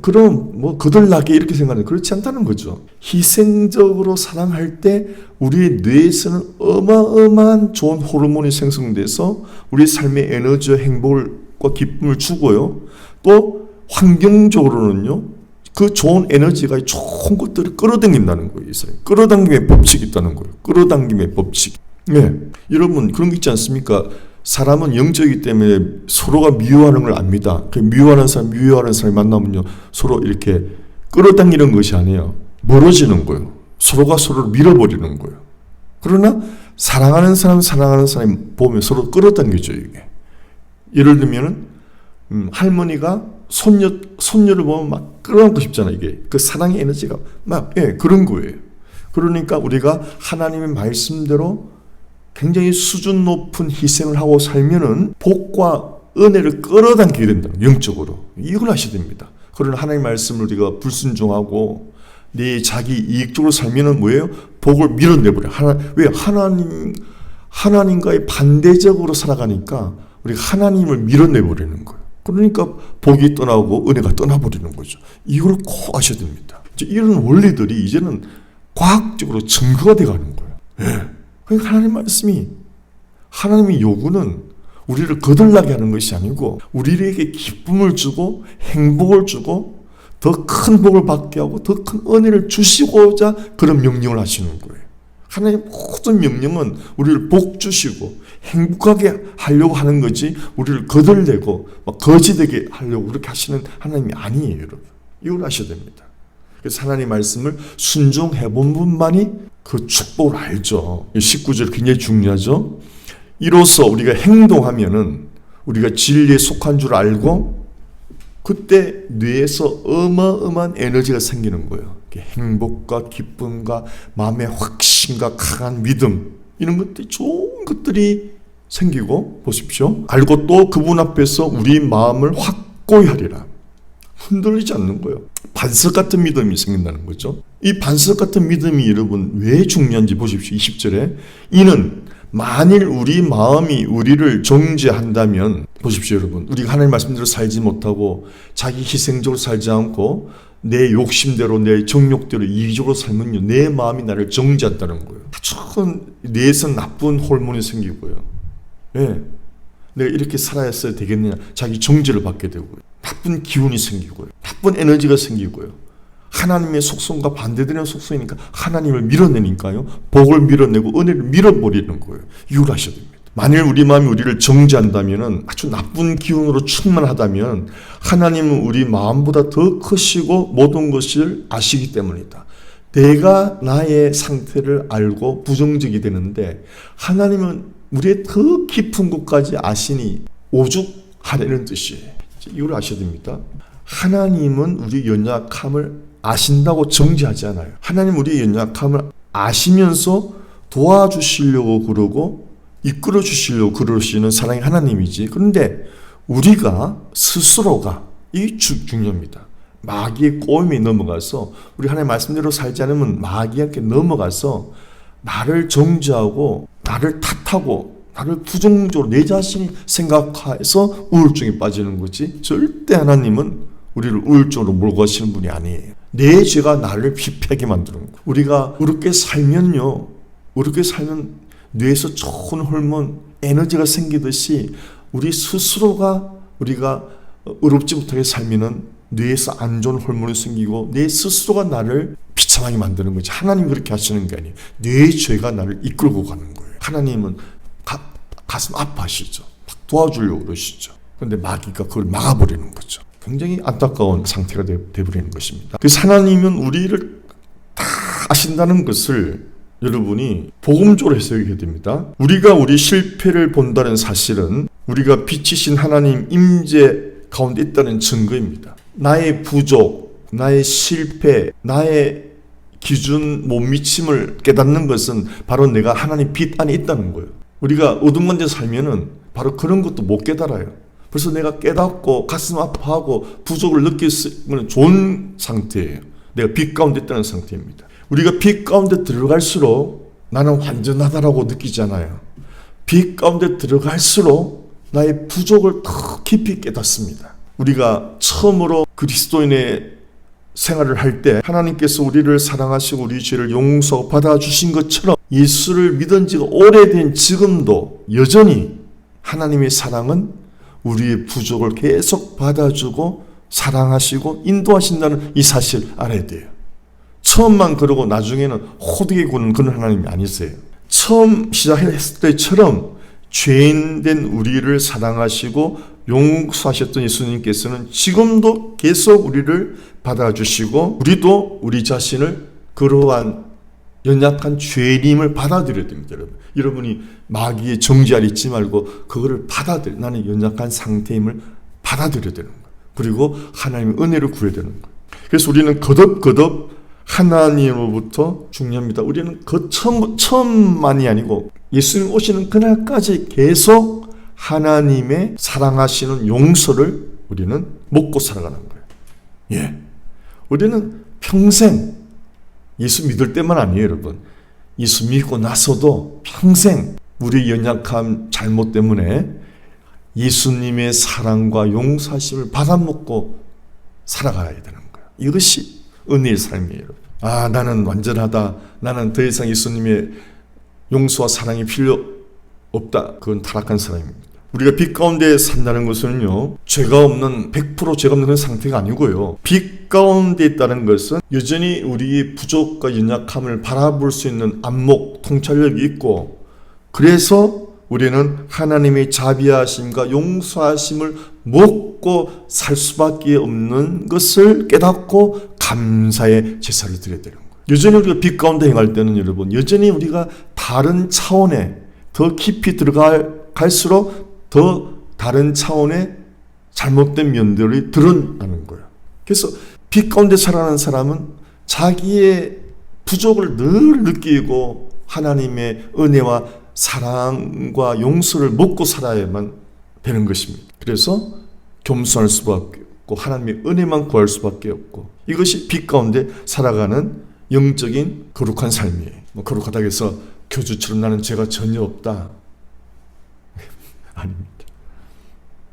그럼 뭐 거들나게 이렇게 생각하는, 그렇지 않다는 거죠. 희생적으로 사랑할 때 우리의 뇌에서는 어마어마한 좋은 호르몬이 생성돼서 우리 삶의 에너지와 행복과 기쁨을 주고요. 또 환경적으로는요, 그 좋은 에너지가 좋은 것들을 끌어당긴다는 거예요. 끌어당김의 법칙이 있다는 거예요. 끌어당김의 법칙. 네. 여러분, 그런 게 있지 않습니까? 사람은 영적이기 때문에 서로가 미워하는 걸 압니다. 미워하는 사람이 만나면요, 서로 이렇게 끌어당기는 것이 아니에요. 멀어지는 거예요. 서로가 서로를 밀어버리는 거예요. 그러나 사랑하는 사람이 보면 서로 끌어당겨져요, 이게. 예를 들면은, 할머니가 손녀를 보면 막 끌어안고 싶잖아요, 이게. 그 사랑의 에너지가 막, 그런 거예요. 그러니까 우리가 하나님의 말씀대로 굉장히 수준 높은 희생을 하고 살면은 복과 은혜를 끌어당기게 된다. 영적으로. 이걸 하셔야 됩니다. 그러나 하나님의 말씀을 우리가 불순종하고 내 자기 이익적으로 살면은 뭐예요? 복을 밀어내버려. 왜? 하나님과의 반대적으로 살아가니까 우리가 하나님을 밀어내버리는 거예요. 그러니까 복이 떠나고 은혜가 떠나버리는 거죠. 이걸 꼭 아셔야 됩니다. 이런 원리들이 이제는 과학적으로 증거가 돼가는 거예요. 예. 그러니까 하나님의 요구는 우리를 거들나게 하는 것이 아니고 우리에게 기쁨을 주고 행복을 주고 더 큰 복을 받게 하고 더 큰 은혜를 주시고자 그런 명령을 하시는 거예요. 하나님의 모든 명령은 우리를 복 주시고 행복하게 하려고 하는 거지 우리를 거들내고 거지되게 하려고 그렇게 하시는 하나님이 아니에요, 여러분. 이걸 아셔야 됩니다. 그래서 하나님의 말씀을 순종해 본 분만이 그 축복을 알죠. 19절 굉장히 중요하죠. 이로써 우리가 행동하면은 우리가 진리에 속한 줄 알고 그때 뇌에서 어마어마한 에너지가 생기는 거예요. 행복과 기쁨과 마음의 확신과 강한 믿음, 이런 것들이 좋은 것들이 생기고, 보십시오. 알고 또 그분 앞에서 우리 마음을 확고히 하리라. 흔들리지 않는 거예요. 반석 같은 믿음이 생긴다는 거죠. 이 반석 같은 믿음이 여러분 왜 중요한지 보십시오. 20절에 이는 만일 우리 마음이 우리를 정죄한다면, 보십시오 여러분, 우리가 하나님 말씀대로 살지 못하고 자기 희생적으로 살지 않고 내 욕심대로 내 정욕대로 이기적으로 살면요, 내 마음이 나를 정죄한다는 거예요. 아주 뇌에서 나쁜 호르몬이 생기고요. 예, 내가 이렇게 살아야 되겠느냐, 자기 정죄를 받게 되고요. 나쁜 기운이 생기고요. 나쁜 에너지가 생기고요. 하나님의 속성과 반대되는 속성이니까 하나님을 밀어내니까요. 복을 밀어내고 은혜를 밀어버리는 거예요. 이걸 하셔야 됩니다. 만일 우리 마음이 우리를 정죄한다면, 아주 나쁜 기운으로 충만하다면 하나님은 우리 마음보다 더 크시고 모든 것을 아시기 때문이다. 내가 나의 상태를 알고 부정적이 되는데 하나님은 우리의 더 깊은 것까지 아시니 오죽하려는 뜻이에요. 이걸 아셔야 됩니다. 하나님은 우리 연약함을 아신다고 정죄하지 않아요. 하나님 우리의 연약함을 아시면서 도와주시려고 그러고 이끌어 주시려고 그러시는 사랑의 하나님이지. 그런데 우리가 스스로가, 이게 중요합니다. 마귀의 꼬임에 넘어가서 우리 하나님 말씀대로 살지 않으면 마귀한테 넘어가서 나를 정죄하고 나를 탓하고 나를 부정적으로 내 자신이 생각해서 우울증에 빠지는 거지, 절대 하나님은 우리를 우울증으로 몰고 가시는 분이 아니에요. 내 죄가 나를 피폐하게 만드는 거예요. 우리가 어렵게 살면 뇌에서 좋은 호르몬, 에너지가 생기듯이 우리 스스로가 우리가 어렵지 못하게 살면은 뇌에서 안 좋은 호르몬이 생기고 내 스스로가 나를 비참하게 만드는 거지. 하나님이 그렇게 하시는 게 아니에요. 내 죄가 나를 이끌고 가는 거예요. 하나님은 가슴 아파하시죠. 도와주려고 그러시죠. 그런데 마귀가 그걸 막아버리는 거죠. 굉장히 안타까운 상태가 되어버리는 것입니다. 그래서 하나님은 우리를 다 아신다는 것을 여러분이 복음적으로 해석해야 됩니다. 우리가 우리 실패를 본다는 사실은 우리가 빛이신 하나님 임재 가운데 있다는 증거입니다. 나의 부족, 나의 실패, 나의 기준 못 미침을 깨닫는 것은 바로 내가 하나님 빛 안에 있다는 거예요. 우리가 어둠 가운데 살면은 바로 그런 것도 못 깨달아요. 그래서 내가 깨닫고 가슴 아파하고 부족을 느끼는 좋은 상태예요. 내가 빛 가운데 있다는 상태입니다. 우리가 빛 가운데 들어갈수록 나는 완전하다라고 느끼잖아요. 빛 가운데 들어갈수록 나의 부족을 더 깊이 깨닫습니다. 우리가 처음으로 그리스도인의 생활을 할 때 하나님께서 우리를 사랑하시고 우리 죄를 용서하고 받아주신 것처럼 예수를 믿은 지가 오래된 지금도 여전히 하나님의 사랑은 우리의 부족을 계속 받아주고 사랑하시고 인도하신다는 이 사실 알아야 돼요. 처음만 그러고 나중에는 호되게 구는 그런 하나님이 아니세요. 처음 시작했을 때처럼 죄인된 우리를 사랑하시고 용서하셨던 예수님께서는 지금도 계속 우리를 받아주시고 우리도 우리 자신을 그러한 연약한 죄인임을 받아들여야 됩니다. 여러분이 마귀의 정죄 아래 있지 말고 그거를 나는 연약한 상태임을 받아들여야 되는 거예요. 그리고 하나님의 은혜를 구해야 되는 거예요. 그래서 우리는 거듭 하나님으로부터 중요합니다. 우리는 처음만이 아니고 예수님 오시는 그날까지 계속 하나님의 사랑하시는 용서를 우리는 먹고 살아가는 거예요. 예. 우리는 평생 예수 믿을 때만 아니에요, 여러분. 예수 믿고 나서도 평생 우리의 연약함, 잘못 때문에 예수님의 사랑과 용서하심을 받아먹고 살아가야 되는 거예요. 이것이 은혜의 삶이에요. 나는 완전하다. 나는 더 이상 예수님의 용서와 사랑이 필요 없다. 그건 타락한 사람입니다. 우리가 빛 가운데 산다는 것은요, 죄가 없는 100% 죄가 없는 그런 상태가 아니고요. 빛 가운데 있다는 것은 여전히 우리의 부족과 연약함을 바라볼 수 있는 안목, 통찰력이 있고, 그래서 우리는 하나님의 자비하심과 용서하심을 먹고 살 수밖에 없는 것을 깨닫고 감사의 제사를 드려야 되는 거예요. 여전히 우리가 빛 가운데 행할 때는 여러분, 여전히 우리가 다른 차원에 더 깊이 들어갈수록 더 다른 차원의 잘못된 면들이 드러나는 거예요. 그래서 빛 가운데 살아가는 사람은 자기의 부족을 늘 느끼고 하나님의 은혜와 사랑과 용서를 먹고 살아야만 되는 것입니다. 그래서 겸손할 수밖에 없고 하나님의 은혜만 구할 수밖에 없고, 이것이 빛 가운데 살아가는 영적인 거룩한 삶이에요. 거룩하다고 해서 교주처럼 나는 죄가 전혀 없다. 아닙니다.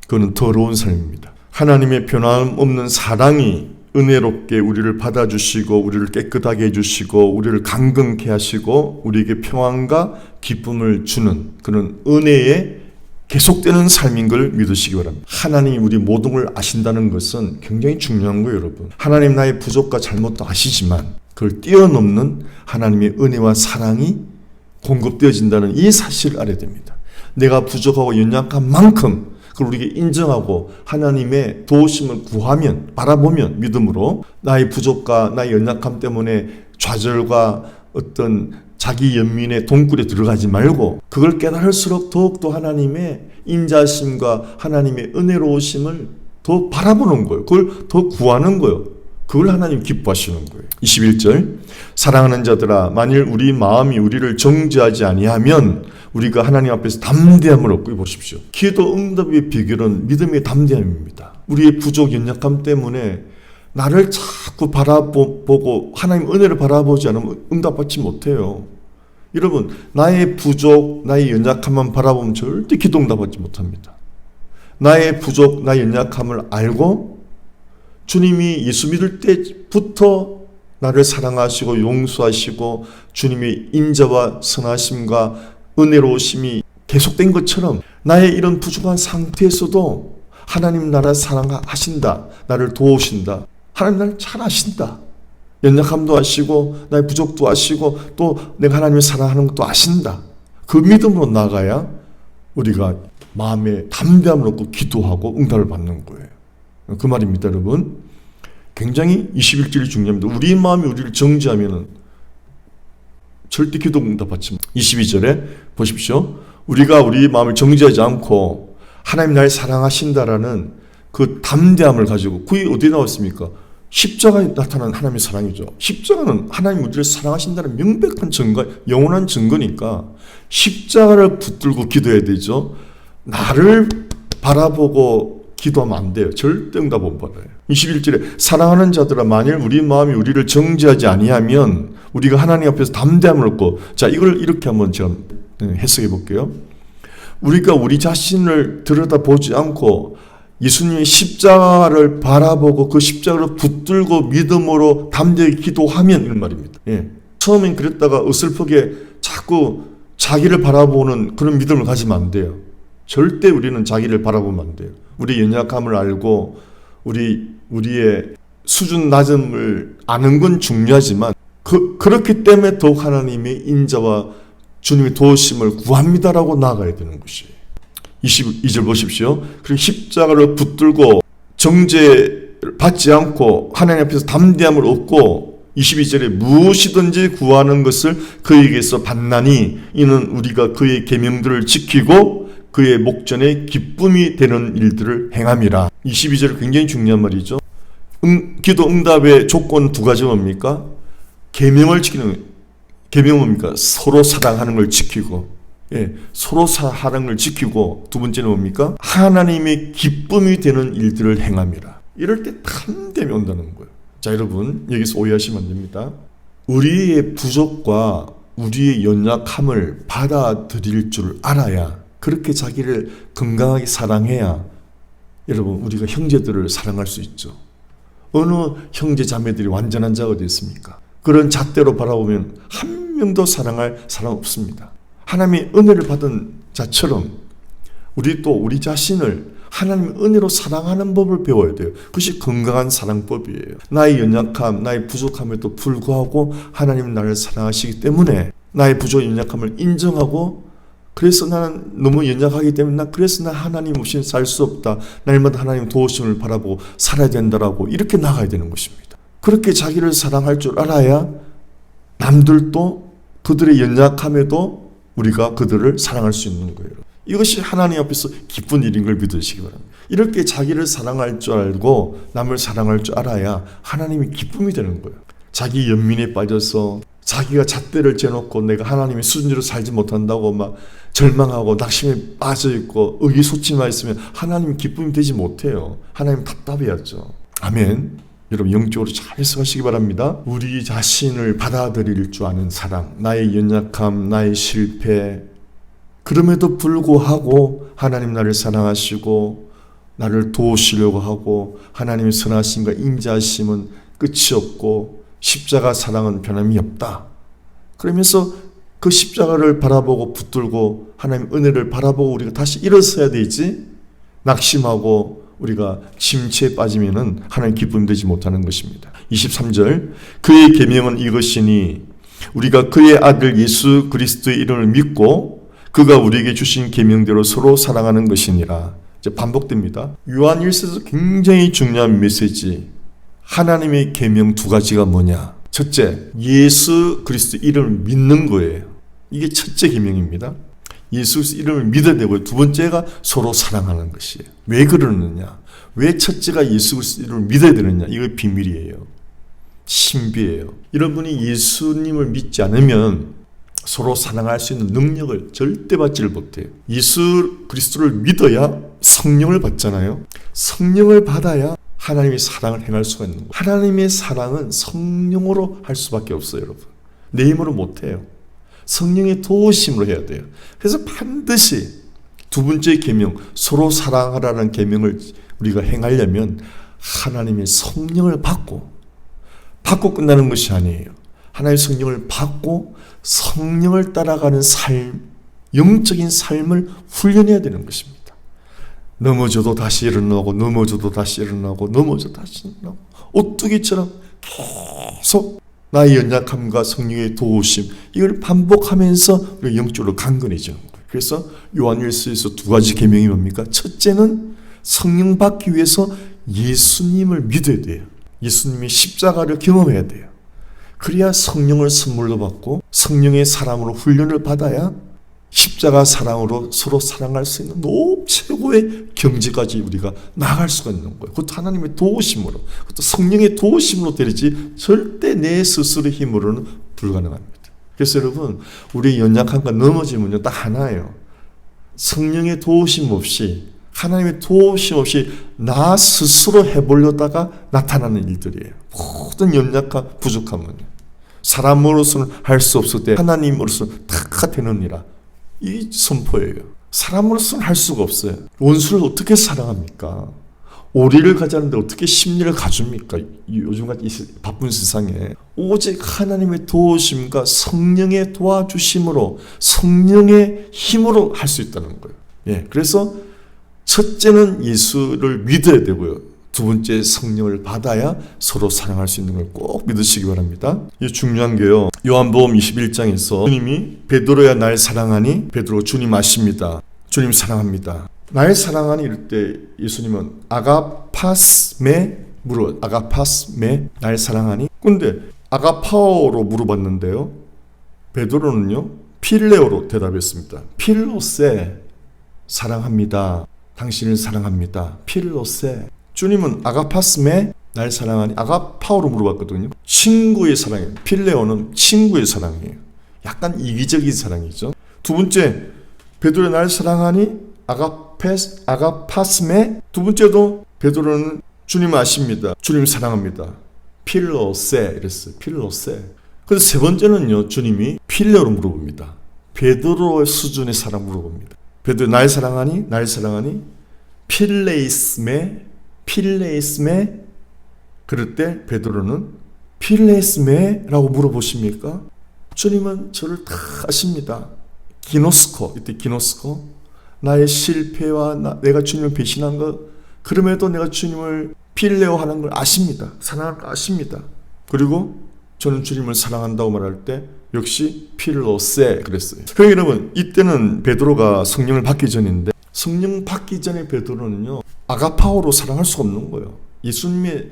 그거는 더러운 삶입니다. 하나님의 변함없는 사랑이 은혜롭게 우리를 받아주시고 우리를 깨끗하게 해주시고 우리를 강건케 하시고 우리에게 평안과 기쁨을 주는 그런 은혜의 계속되는 삶인 걸 믿으시기 바랍니다. 하나님이 우리 모든 걸 아신다는 것은 굉장히 중요한 거예요, 여러분. 하나님 나의 부족과 잘못도 아시지만 그걸 뛰어넘는 하나님의 은혜와 사랑이 공급되어진다는 이 사실을 알아야 됩니다. 내가 부족하고 연약한 만큼 그걸 우리에게 인정하고 하나님의 도우심을 구하면, 바라보면 믿음으로 나의 부족과 나의 연약함 때문에 좌절과 어떤 자기 연민의 동굴에 들어가지 말고 그걸 깨달을수록 더욱더 하나님의 인자심과 하나님의 은혜로우심을 더 바라보는 거예요. 그걸 더 구하는 거예요. 그걸 하나님 기뻐하시는 거예요. 21절, 사랑하는 자들아, 만일 우리 마음이 우리를 정죄하지 아니하면 우리가 하나님 앞에서 담대함을 얻고, 보십시오. 기도 응답의 비결은 믿음의 담대함입니다. 우리의 부족, 연약함 때문에 나를 자꾸 바라보고 하나님 은혜를 바라보지 않으면 응답받지 못해요. 여러분, 나의 부족, 나의 연약함만 바라보면 절대 기도 응답받지 못합니다. 나의 부족, 나의 연약함을 알고 주님이 예수 믿을 때부터 나를 사랑하시고 용서하시고 주님의 인자와 선하심과 은혜로우심이 계속된 것처럼 나의 이런 부족한 상태에서도 하나님 나를 사랑하신다. 나를 도우신다. 하나님 나를 잘 아신다. 연약함도 아시고 나의 부족도 아시고 또 내가 하나님을 사랑하는 것도 아신다. 그 믿음으로 나가야 우리가 마음에 담대함을 얻고 기도하고 응답을 받는 거예요. 그 말입니다, 여러분. 굉장히 21절이 중요합니다. 우리 마음이 우리를 정죄하면은 절대 기도 응답 받지 못. 22절에 보십시오. 우리가 우리 마음을 정죄하지 않고 하나님 나를 사랑하신다라는 그 담대함을 가지고, 그게 어디에 나왔습니까? 십자가에 나타난 하나님의 사랑이죠. 십자가는 하나님 우리를 사랑하신다는 명백한 증거, 영원한 증거니까 십자가를 붙들고 기도해야 되죠. 나를 바라보고 기도하면 안 돼요. 절대 응답 못 받아요. 21절에 사랑하는 자들아, 만일 우리 마음이 우리를 정죄하지 아니하면 우리가 하나님 앞에서 담대함을 얻고, 자, 이걸 이렇게 한번 제가 해석해 볼게요. 우리가 우리 자신을 들여다보지 않고 예수님의 십자가를 바라보고 그 십자가를 붙들고 믿음으로 담대히 기도하면, 이런 말입니다. 예. 처음엔 그랬다가 어설프게 자꾸 자기를 바라보는 그런 믿음을 가지면 안 돼요. 절대 우리는 자기를 바라보면 안 돼요. 우리의 연약함을 알고 우리의 수준 낮음을 아는 건 중요하지만 그렇기 때문에 더욱 하나님의 인자와 주님의 도우심을 구합니다라고 나아가야 되는 것이에요. 22절 보십시오. 그리고 십자가를 붙들고 정죄를 받지 않고 하나님 앞에서 담대함을 얻고 22절에 무엇이든지 구하는 것을 그에게서 받나니 이는 우리가 그의 계명들을 지키고 그의 목전에 기쁨이 되는 일들을 행함이라. 22절은 굉장히 중요한 말이죠. 기도 응답의 조건 두 가지 뭡니까? 계명을 지키는, 계명은 뭡니까? 서로 사랑하는 걸 지키고, 예, 서로 사랑하는 걸 지키고, 두 번째는 뭡니까? 하나님의 기쁨이 되는 일들을 행함이라. 이럴 때 담대함이 온다는 거예요. 자, 여러분, 여기서 오해하시면 안 됩니다. 우리의 부족과 우리의 연약함을 받아들일 줄 알아야, 그렇게 자기를 건강하게 사랑해야 여러분 우리가 형제들을 사랑할 수 있죠. 어느 형제 자매들이 완전한 자가 어디 있습니까? 그런 잣대로 바라보면 한 명도 사랑할 사람 없습니다. 하나님의 은혜를 받은 자처럼 우리 또 우리 자신을 하나님의 은혜로 사랑하는 법을 배워야 돼요. 그것이 건강한 사랑법이에요. 나의 연약함, 나의 부족함에도 불구하고 하나님은 나를 사랑하시기 때문에 나의 부족, 연약함을 인정하고, 그래서 나는 너무 연약하기 때문에 그래서 나 하나님 없이는 살 수 없다. 날마다 하나님 도우심을 바라보고 살아야 된다라고 이렇게 나가야 되는 것입니다. 그렇게 자기를 사랑할 줄 알아야 남들도 그들의 연약함에도 우리가 그들을 사랑할 수 있는 거예요. 이것이 하나님 앞에서 기쁜 일인 걸 믿으시기 바랍니다. 이렇게 자기를 사랑할 줄 알고 남을 사랑할 줄 알아야 하나님이 기쁨이 되는 거예요. 자기 연민에 빠져서 자기가 잣대를 재놓고 내가 하나님의 수준대로 살지 못한다고 막 절망하고 낙심에 빠져있고 의기소침해 있으면 하나님 기쁨이 되지 못해요. 하나님 답답해야죠. 아멘. 여러분 영적으로 잘 해석하시기 바랍니다. 우리 자신을 받아들일 줄 아는 사랑, 나의 연약함, 나의 실패, 그럼에도 불구하고 하나님 나를 사랑하시고 나를 도우시려고 하고 하나님의 선하심과 인자하심은 끝이 없고 십자가 사랑은 변함이 없다. 그러면서 그 십자가를 바라보고 붙들고 하나님 은혜를 바라보고 우리가 다시 일어서야 되지, 낙심하고 우리가 침체에 빠지면은 하나님 기쁨이 되지 못하는 것입니다. 23절 그의 계명은 이것이니 우리가 그의 아들 예수 그리스도의 이름을 믿고 그가 우리에게 주신 계명대로 서로 사랑하는 것이니라. 이제 반복됩니다. 요한 1서에서 굉장히 중요한 메시지, 하나님의 계명 두 가지가 뭐냐? 첫째, 예수 그리스도 이름을 믿는 거예요. 이게 첫째 계명입니다. 예수 그리스도 이름을 믿어야 되고요. 두 번째가 서로 사랑하는 것이에요. 왜 그러느냐? 왜 첫째가 예수 그리스도 이름을 믿어야 되느냐? 이거 비밀이에요. 신비예요. 여러분이 예수님을 믿지 않으면 서로 사랑할 수 있는 능력을 절대 받지를 못해요. 예수 그리스도를 믿어야 성령을 받잖아요. 성령을 받아야 하나님의 사랑을 행할 수가 있는 거예요. 하나님의 사랑은 성령으로 할 수밖에 없어요, 여러분. 내 힘으로 못해요. 성령의 도우심으로 해야 돼요. 그래서 반드시 두 번째 계명, 서로 사랑하라는 계명을 우리가 행하려면 하나님의 성령을 받고 끝나는 것이 아니에요. 하나님의 성령을 받고 성령을 따라가는 삶, 영적인 삶을 훈련해야 되는 것입니다. 넘어져도 다시 일어나고 넘어져도 다시 일어나고 넘어져도 다시 일어나고 오뚜기처럼 계속 나의 연약함과 성령의 도우심, 이걸 반복하면서 우리가 영적으로 강건해지는 거예요. 그래서 요한일서에서 두 가지 계명이 뭡니까? 첫째는 성령 받기 위해서 예수님을 믿어야 돼요. 예수님의 십자가를 경험해야 돼요. 그래야 성령을 선물로 받고 성령의 사랑으로 훈련을 받아야 십자가 사랑으로 서로 사랑할 수 있는 최고의 경지까지 우리가 나아갈 수가 있는 거예요. 그것도 하나님의 도우심으로, 그것도 성령의 도우심으로 되지 절대 내 스스로의 힘으로는 불가능합니다. 그래서 여러분, 우리 연약함과 넘어지면요 딱 하나예요. 성령의 도우심 없이, 하나님의 도우심 없이 나 스스로 해보려다가 나타나는 일들이에요. 모든 연약함, 부족함은 사람으로서는 할 수 없을 때 하나님으로서는 다 되느니라. 이 선포예요. 사람으로서는 할 수가 없어요. 원수를 어떻게 사랑합니까? 오리를 가자는데 어떻게 심리를 가줍니까? 요즘같이 바쁜 세상에 오직 하나님의 도우심과 성령의 도와주심으로 성령의 힘으로 할 수 있다는 거예요. 예, 그래서 첫째는 예수를 믿어야 되고요. 두 번째 성령을 받아야 서로 사랑할 수 있는 걸 꼭 믿으시기 바랍니다. 이 중요한 게요. 요한복음 21장에서 주님이 베드로야 날 사랑하니 베드로 주님 아십니다. 주님 사랑합니다. 날 사랑하니 이럴 때 예수님은 아가파스메 아가파스메 날 사랑하니? 근데 아가파오로 물어봤는데요. 베드로는요 필레오로 대답했습니다. 필로세 사랑합니다. 당신을 사랑합니다. 필로세. 주님은 아가파스메 날 사랑하니 아가파오로 물어봤거든요. 친구의 사랑이에요. 필레오는 친구의 사랑이에요. 약간 이기적인 사랑이죠. 두 번째 베드로 날 사랑하니 아가파스메. 두 번째도 베드로는 주님 아십니다. 주님 사랑합니다. 필로세 이랬어요. 필로세. 그래서 세 번째는요. 주님이 필레오로 물어봅니다. 베드로의 수준의 사랑 물어봅니다. 베드로 날 사랑하니 필레이스메 그럴 때 베드로는 필레이스메라고 물어보십니까? 주님은 저를 다 아십니다. 기노스코 이때 기노스코 나의 실패와 내가 주님을 배신한 것 그럼에도 내가 주님을 필레오 하는 걸 아십니다. 사랑하는 걸 아십니다. 그리고 저는 주님을 사랑한다고 말할 때 역시 필로세 그랬어요. 그러니까 여러분 이때는 베드로가 성령을 받기 전인데 성령 받기 전에 베드로는요 아가파오로 사랑할 수가 없는 거예요. 예수님의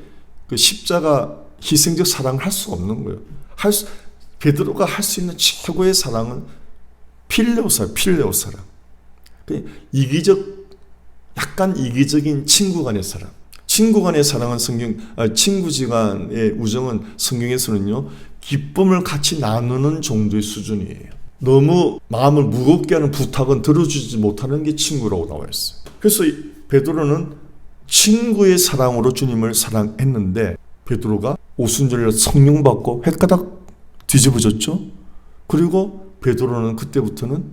그 십자가 희생적 사랑을 할 수가 없는 거예요. 베드로가 할 수 있는 최고의 사랑은 필레오 사랑. 약간 이기적인 친구 간의 사랑. 친구 간의 사랑은 친구지간의 우정은 성경에서는요 기쁨을 같이 나누는 정도의 수준이에요. 너무 마음을 무겁게 하는 부탁은 들어주지 못하는 게 친구라고 나와 있어요. 그래서 베드로는 친구의 사랑으로 주님을 사랑했는데 베드로가 오순절에 성령 받고 헷가닥 뒤집어졌죠. 그리고 베드로는 그때부터는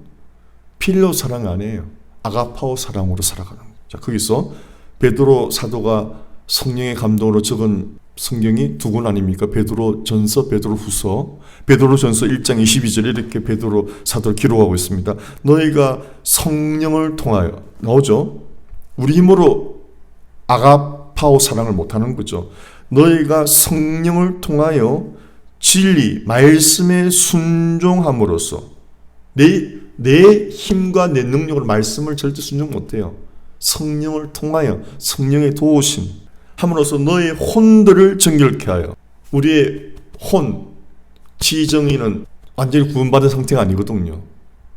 필레오 사랑이 아니에요. 아가파오 사랑으로 살아가는 거예요. 자, 거기서 베드로 사도가 성령의 감동으로 적은 성경이 두 권 아닙니까? 베드로전서, 베드로후서. 베드로전서 1장 22절에 이렇게 베드로 사도를 기록하고 있습니다. 너희가 성령을 통하여 나오죠. 우리 힘으로 아가파오 사랑을 못하는 거죠. 너희가 성령을 통하여 진리, 말씀에 순종함으로써 내 힘과 내 능력으로 말씀을 절대 순종 못해요. 성령을 통하여 성령의 도우심 함으로써 너의 혼들을 정결케 하여. 우리의 혼, 지정의는 완전히 구원받은 상태가 아니거든요.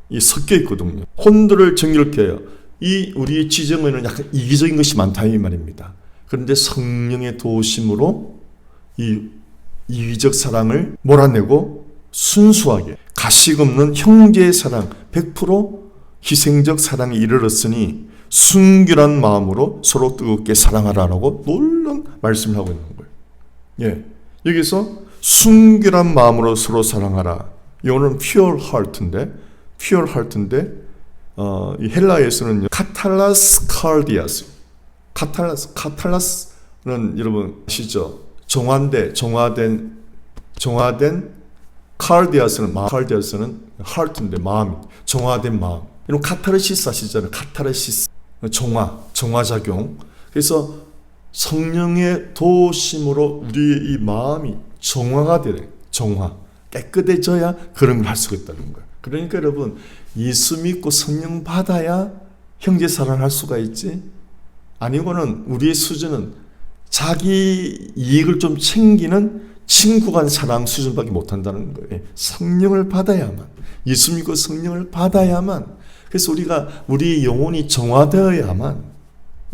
이 섞여 있거든요. 혼들을 정결케 하여. 이 우리의 지정의는 약간 이기적인 것이 많다 이 말입니다. 그런데 성령의 도우심으로 이 이기적 사랑을 몰아내고 순수하게 가식 없는 형제의 사랑 100% 희생적 사랑에 이르렀으니 순결한 마음으로 서로 뜨겁게 사랑하라라고 놀라운 말씀을 하고 있는 거예요. 예, 여기서 순결한 마음으로 서로 사랑하라. 이거는 pure heart인데 이 헬라에서는 카탈라스 칼디아스. 카탈라스는 여러분 아시죠? 정화된 칼디아스는 heart인데 마음, 정화된 마음. 이런 카타르시스 아시잖아요. 카타르시스, 정화작용. 그래서 성령의 도우심으로 우리의 이 마음이 정화가 되래. 깨끗해져야 그런 걸 할 수가 있다는 거예요. 그러니까 여러분 예수 믿고 성령 받아야 형제 사랑할 수가 있지. 아니고는 우리의 수준은 자기 이익을 좀 챙기는 친구 간 사랑 수준밖에 못한다는 거예요. 성령을 받아야만, 예수 믿고 성령을 받아야만. 그래서 우리 영혼이 정화되어야만,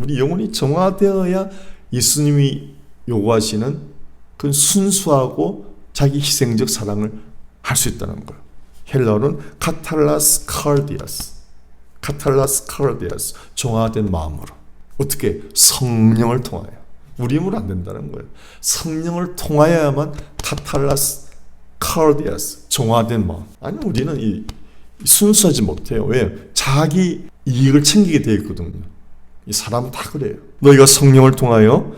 우리 영혼이 정화되어야 예수님이 요구하시는 그 순수하고 자기 희생적 사랑을 할 수 있다는 거예요. 헬라어는 카탈라스 카르디아스, 정화된 마음으로. 어떻게? 성령을 통하여. 우리 힘으로 안 된다는 거예요. 성령을 통하여야만 카탈라스 courteous, 정화된 마음. 아니 우리는 이 순수하지 못해요. 왜? 자기 이익을 챙기게 되어 있거든요. 이 사람은 다 그래요. 너희가 성령을 통하여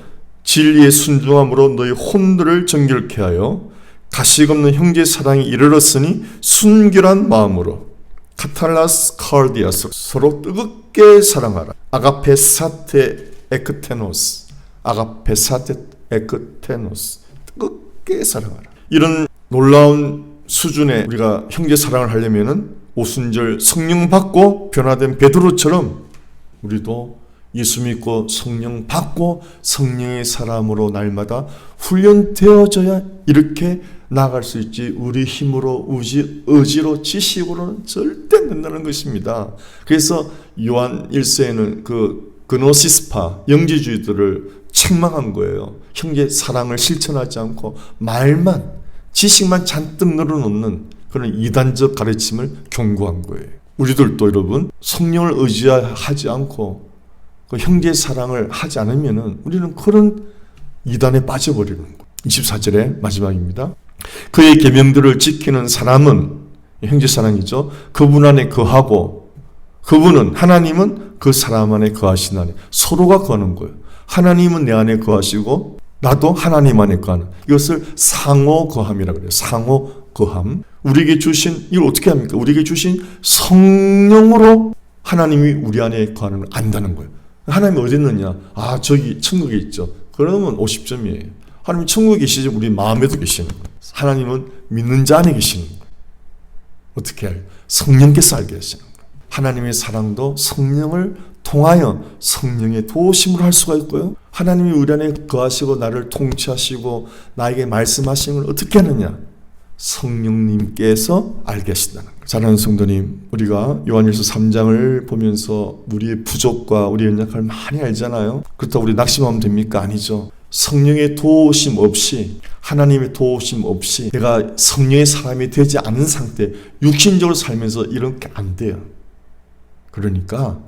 진리의 순종함으로 너희 혼들을 정결케 하여 가식 없는 형제 사랑이 이르렀으니 순결한 마음으로 카탈라스 카르디아스 서로 뜨겁게 사랑하라. 아가페 사테 에크테노스, 아가페 사테 에크테노스, 뜨겁게 사랑하라. 이런 놀라운 수준의 우리가 형제 사랑을 하려면은 오순절 성령 받고 변화된 베드로처럼 우리도 예수 믿고 성령 받고 성령의 사람으로 날마다 훈련되어져야 이렇게 나아갈 수 있지, 우리 힘으로 의지로 지식으로는 절대 안 된다는 것입니다. 그래서 요한 1세에는 그 그노시스파 영지주의들을 책망한 거예요. 형제 사랑을 실천하지 않고 말만 지식만 잔뜩 늘어놓는 그런 이단적 가르침을 경고한 거예요. 우리들도 여러분 성령을 의지하지 않고 그 형제 사랑을 하지 않으면은 우리는 그런 이단에 빠져버리는 거예요. 24절의 마지막입니다. 그의 계명들을 지키는 사람은 형제 사랑이죠. 그분 안에 거하고 그분은 하나님은 그 사람 안에 거하시나니, 서로가 거하는 거예요. 하나님은 내 안에 거하시고 나도 하나님 안에 거하는, 이것을 상호 거함이라고 그래요. 상호 거함. 우리에게 주신, 이걸 어떻게 합니까? 우리에게 주신 성령으로 하나님이 우리 안에 거하는 걸 안다는 거예요. 하나님이 어디 있느냐? 아, 저기 천국에 있죠. 그러면 50점이에요. 하나님 천국에 계시지 우리 마음에도 계시는 거예요. 하나님은 믿는 자 안에 계시는 거예요. 어떻게 해요? 성령께서 알게 하시는 거예요. 하나님의 사랑도 성령을 통하여 성령의 도우심으로 할 수가 있고요. 하나님이 우리 안에 거하시고 나를 통치하시고 나에게 말씀하시는 걸 어떻게 하느냐? 성령님께서 알게 하신다는 거예요. 사랑하는 성도님, 우리가 요한일서 3장을 보면서 우리의 부족과 우리의 연약함을 많이 알잖아요. 그렇다고 우리 낙심하면 됩니까? 아니죠. 성령의 도우심 없이, 하나님의 도우심 없이 내가 성령의 사람이 되지 않은 상태, 육신적으로 살면서 이렇게 안 돼요. 그러니까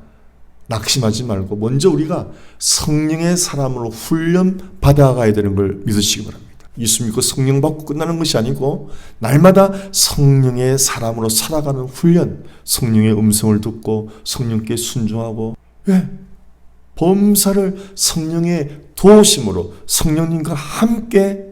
낙심하지 말고 먼저 우리가 성령의 사람으로 훈련 받아가야 되는 걸 믿으시기 바랍니다. 예수 믿고 성령 받고 끝나는 것이 아니고 날마다 성령의 사람으로 살아가는 훈련, 성령의 음성을 듣고 성령께 순종하고, 왜? 범사를 성령의 도우심으로 성령님과 함께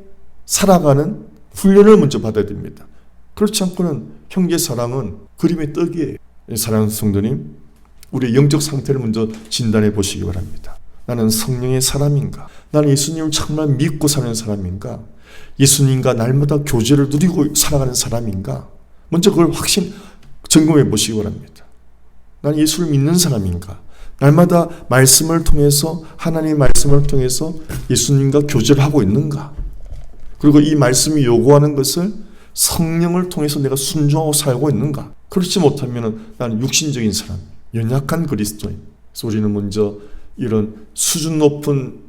살아가는 훈련을 먼저 받아야 됩니다. 그렇지 않고는 형제 사랑은 그림의 떡이에요. 사랑하는 성도님, 우리의 영적 상태를 먼저 진단해 보시기 바랍니다. 나는 성령의 사람인가? 나는 예수님을 정말 믿고 사는 사람인가? 예수님과 날마다 교제를 누리고 살아가는 사람인가? 먼저 그걸 점검해 보시기 바랍니다. 나는 예수를 믿는 사람인가? 날마다 말씀을 통해서, 하나님의 말씀을 통해서 예수님과 교제를 하고 있는가? 그리고 이 말씀이 요구하는 것을 성령을 통해서 내가 순종하고 살고 있는가? 그렇지 못하면 나는 육신적인 사람, 연약한 그리스도인. 그래서 우리는 먼저 이런 수준 높은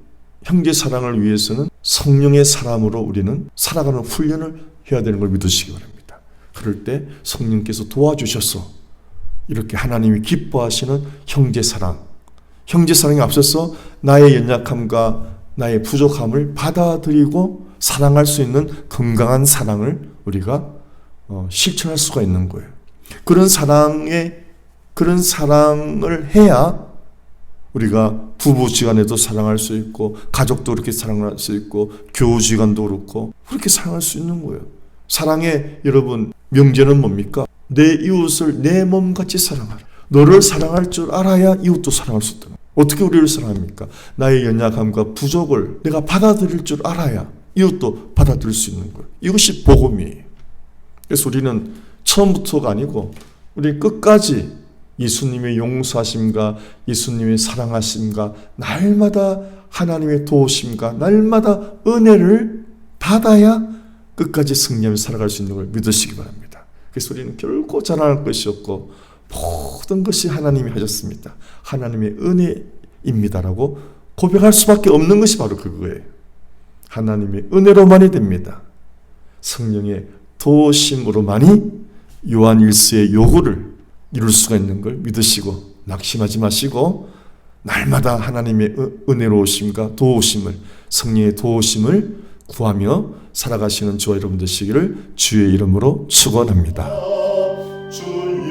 형제 사랑을 위해서는 성령의 사람으로 우리는 살아가는 훈련을 해야 되는 걸 믿으시기 바랍니다. 그럴 때 성령께서 도와주셔서 이렇게 하나님이 기뻐하시는 형제 사랑에 앞서서 나의 연약함과 나의 부족함을 받아들이고 사랑할 수 있는 건강한 사랑을 우리가 실천할 수가 있는 거예요. 그런 사랑을 해야 우리가 부부지간에도 사랑할 수 있고, 가족도 그렇게 사랑할 수 있고, 교우지간도 그렇고 그렇게 사랑할 수 있는 거예요. 사랑의 여러분 명제는 뭡니까? 내 이웃을 내 몸같이 사랑하라. 너를 사랑할 줄 알아야 이웃도 사랑할 수 있다. 어떻게 우리를 사랑합니까? 나의 연약함과 부족을 내가 받아들일 줄 알아야 이웃도 받아들일 수 있는 거예요. 이것이 복음이에요. 그래서 우리는 처음부터가 아니고 우리 끝까지 예수님의 용서하심과 예수님의 사랑하심과 날마다 하나님의 도우심과 날마다 은혜를 받아야 끝까지 승리하며 살아갈 수 있는 걸 믿으시기 바랍니다. 그래서 우리는 결코 자랑할 것이 없고 모든 것이 하나님이 하셨습니다. 하나님의 은혜입니다라고 고백할 수밖에 없는 것이 바로 그거예요. 하나님의 은혜로만이 됩니다. 성령의 도우심으로만이 요한 1서의 요구를 이룰 수가 있는 걸 믿으시고 낙심하지 마시고 날마다 하나님의 은혜로우심과 도우심을, 성령의 도우심을 구하며 살아가시는 저와 여러분 되시기를 주의 이름으로 축원합니다. 주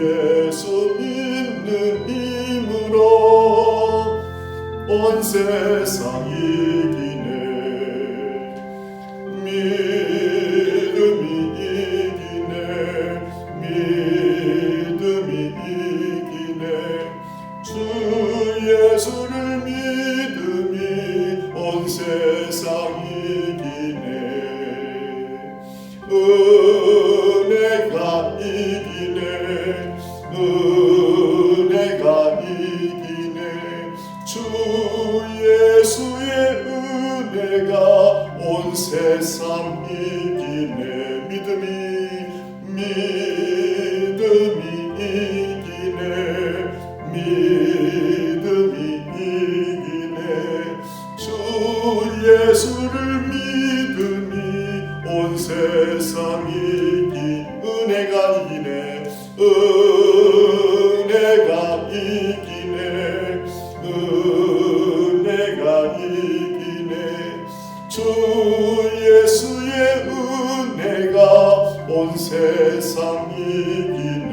예수 믿는 힘으로 온 세상 이기네. 믿음이 이기네. 믿음이 이기네. 주 예수를 믿음이 온 세상 이기네. 은혜가 이기네. 은혜가 이기네. 주 예수의 은혜가 온 세상 이기네. 믿음이 이기네. 믿음이 이기네. 주 예수를 믿음이 온 세상 이기. 은혜가 이기네. 은혜가 이기네. 은혜가 이기네. 주 예수의 은혜가 온 세상 이기네.